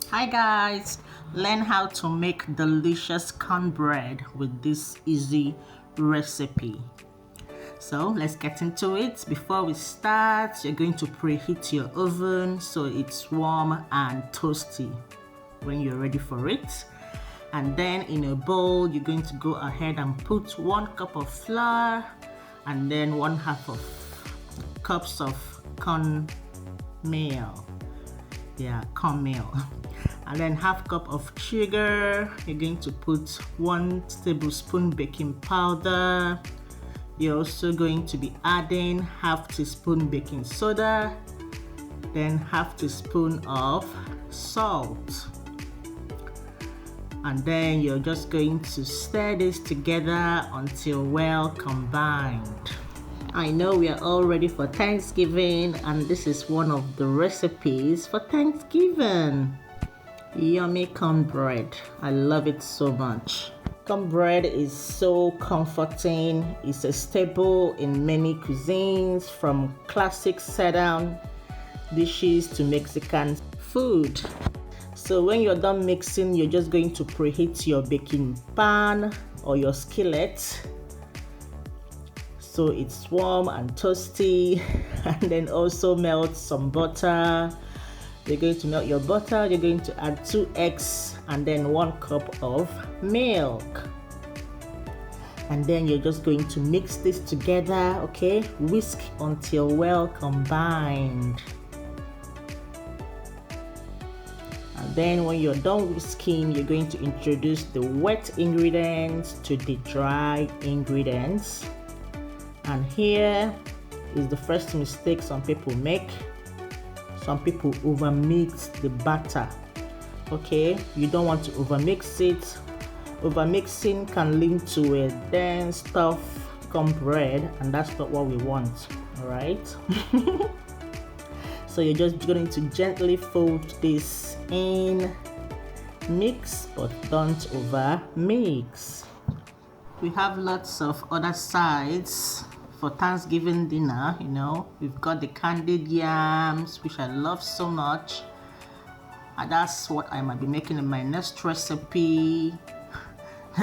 Hi guys, learn how to make delicious cornbread with this easy recipe. So let's get into it. Before we start, you're going to preheat your oven so it's warm and toasty when you're ready for it. And then in a bowl, you're going to go ahead and put 1 cup of flour and then 1/2 of cups of cornmeal. Cornmeal. And then 1/2 cup of sugar. You're going to put 1 tablespoon baking powder. You're also going to be adding 1/2 teaspoon baking soda, then 1/2 teaspoon of salt. And then you're just going to stir this together until well combined. I know we are all ready for Thanksgiving, and this is one of the recipes for Thanksgiving. Yummy cornbread. I love it so much. Cornbread is so comforting. It's a staple in many cuisines, from classic sit-down dishes to Mexican food. So when you're done mixing, you're just going to preheat your baking pan or your skillet so it's warm and toasty, and then also melt some butter. You're going to melt your butter. You're going to add 2 eggs and then 1 cup of milk. And then you're just going to mix this together, okay? Whisk until well combined. And then when you're done whisking, you're going to introduce the wet ingredients to the dry ingredients. And here is the first mistake some people make. Some people overmix the batter. Okay, you don't want to overmix it. Overmixing can lead to a dense, tough cornbread, and that's not what we want. All right. So you're just going to gently fold this in, mix, but don't over mix. We have lots of other sides for Thanksgiving dinner. We've got the candied yams, which I love so much, and that's what I might be making in my next recipe.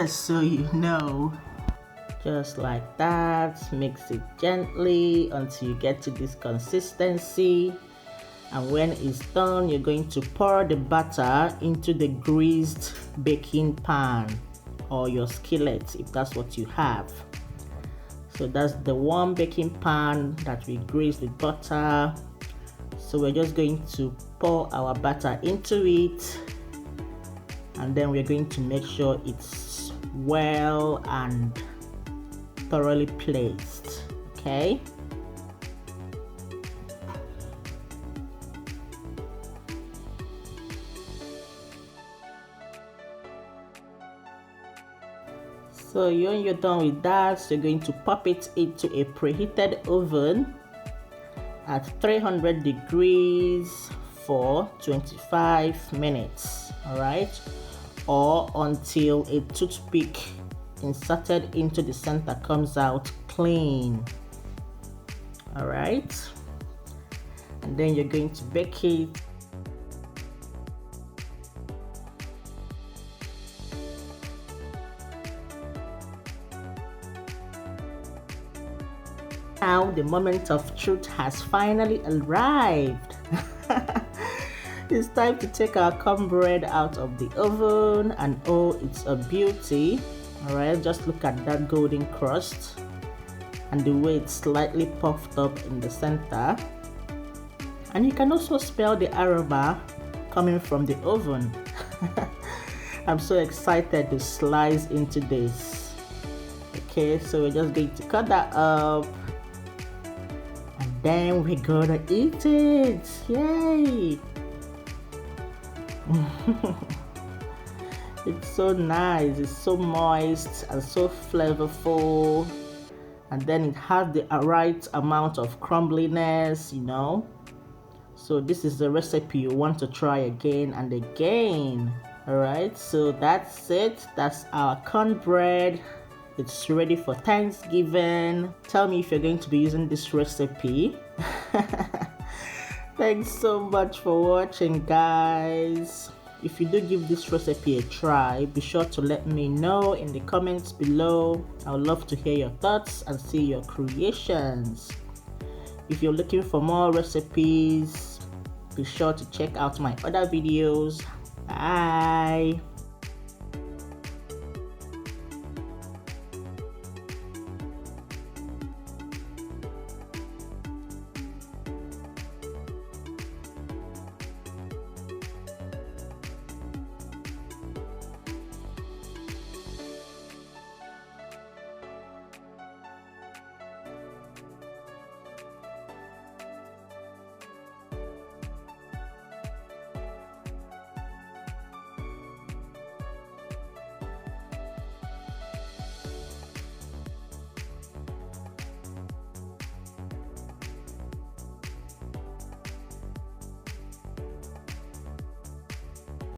So just like that, mix it gently until you get to this consistency. And when it's done, you're going to pour the batter into the greased baking pan or your skillet if that's what you have. So that's the warm baking pan that we greased with butter. So we're just going to pour our batter into it, and then we're going to make sure it's well and thoroughly placed. Okay. So when you're done with that, you're going to pop it into a preheated oven at 300 degrees for 25 minutes, all right? Or until a toothpick inserted into the center comes out clean, all right? And then you're going to bake it. Now the moment of truth has finally arrived. It's time to take our cornbread out of the oven, and oh, it's a beauty. All right, just look at that golden crust and the way it's slightly puffed up in the center. And you can also smell the aroma coming from the oven. I'm so excited to slice into this. Okay, so we're just going to cut that up, then we're gonna eat it. Yay! It's so nice, it's so moist and so flavorful, and then it has the right amount of crumbliness. So this is the recipe you want to try again and again. All right, so that's it. That's our cornbread. It's ready for Thanksgiving. Tell me if you're going to be using this recipe. Thanks so much for watching, guys. If you do give this recipe a try, be sure to let me know in the comments below. I would love to hear your thoughts and see your creations. If you're looking for more recipes, be sure to check out my other videos. Bye.